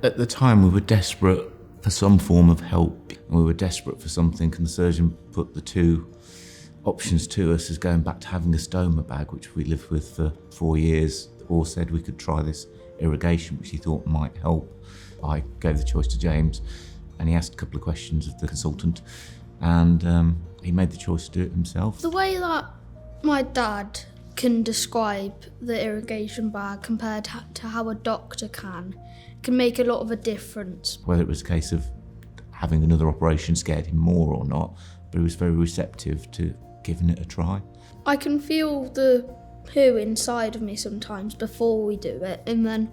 At the time, we were desperate for some form of help. We were desperate for something, and the surgeon put the two options to us as going back to having a stoma bag, which we lived with for 4 years, or said we could try this irrigation, which he thought might help. I gave the choice to James, and he asked a couple of questions of the consultant, and he made the choice to do it himself. The way that my dad can describe the irrigation bag compared to how a doctor can make a lot of a difference. Whether it was a case of having another operation scared him more or not, but he was very receptive to giving it a try. I can feel the poo inside of me sometimes before we do it, and then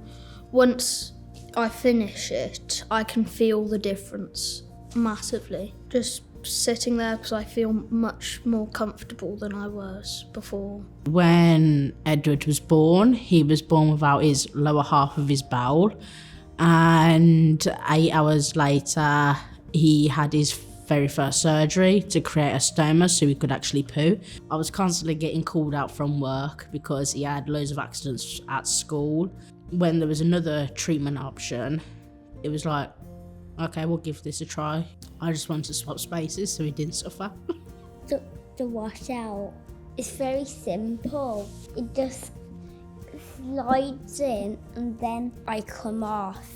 once I finish it, I can feel the difference massively. Just sitting there, because I feel much more comfortable than I was before. When Edward was born, he was born without his lower half of his bowel, and 8 hours later he had his very first surgery to create a stoma so he could actually poo. I was constantly getting called out from work because he had loads of accidents at school. When there was another treatment option, it was like, okay, we'll give this a try. I just wanted to swap spaces so he didn't suffer. The washout is very simple. It just slides in and then I come off.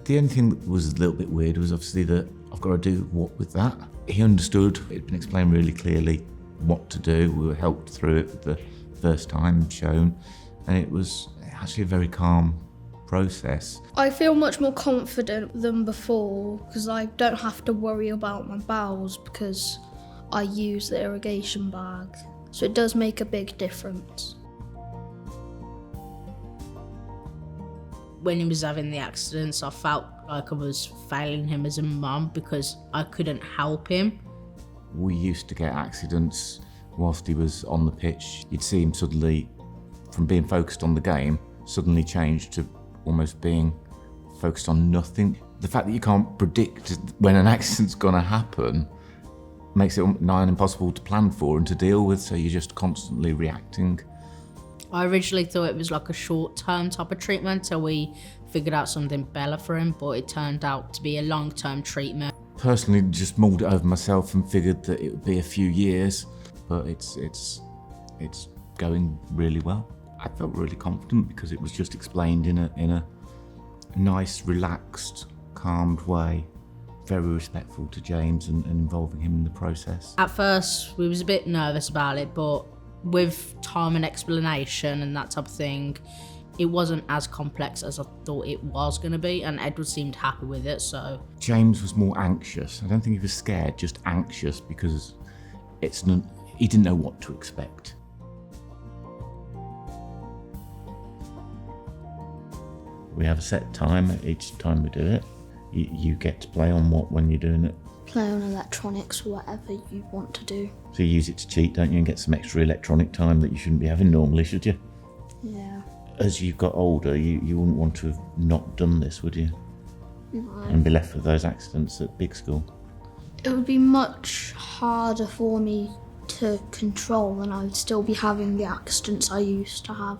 The only thing that was a little bit weird was obviously that I've got to do what with that. He understood, it had been explained really clearly what to do. We were helped through it the first time, shown, and it was actually a very calm process. I feel much more confident than before because I don't have to worry about my bowels because I use the irrigation bag. So it does make a big difference. When he was having the accidents, I felt like I was failing him as a mum because I couldn't help him. We used to get accidents whilst he was on the pitch. You'd see him suddenly, from being focused on the game, suddenly change to almost being focused on nothing. The fact that you can't predict when an accident's gonna happen makes it nigh on impossible to plan for and to deal with, so you're just constantly reacting. I originally thought it was like a short-term type of treatment till we figured out something better for him, but it turned out to be a long-term treatment. Personally, just mulled it over myself and figured that it would be a few years, but it's going really well. I felt really confident because it was just explained in a nice, relaxed, calmed way. Very respectful to James and involving him in the process. At first, we was a bit nervous about it, but with time and explanation and that type of thing, it wasn't as complex as I thought it was going to be, and Edward seemed happy with it, so. James was more anxious. I don't think he was scared, just anxious because he didn't know what to expect. We have a set time each time we do it. You get to play on what when you're doing it? Play on electronics or whatever you want to do. So you use it to cheat, don't you, and get some extra electronic time that you shouldn't be having normally, should you? Yeah. As you've got older, you wouldn't want to have not done this, would you? No. And be left with those accidents at big school. It would be much harder for me to control, and I would still be having the accidents I used to have.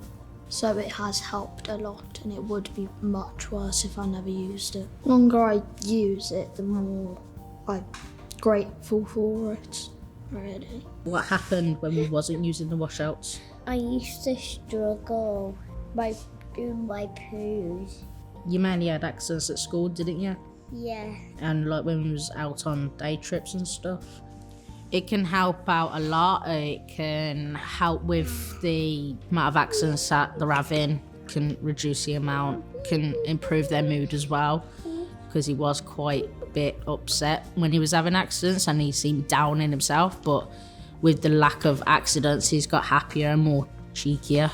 So it has helped a lot, and it would be much worse if I never used it. The longer I use it, the more I'm grateful for it, really. What happened when we wasn't using the washouts? I used to struggle by doing my poos. You mainly had accidents at school, didn't you? Yeah. And like when we was out on day trips and stuff. It can help out a lot. It can help with the amount of accidents that they're having, can reduce the amount, can improve their mood as well, because he was quite a bit upset when he was having accidents and he seemed down in himself, but with the lack of accidents, he's got happier and more cheekier.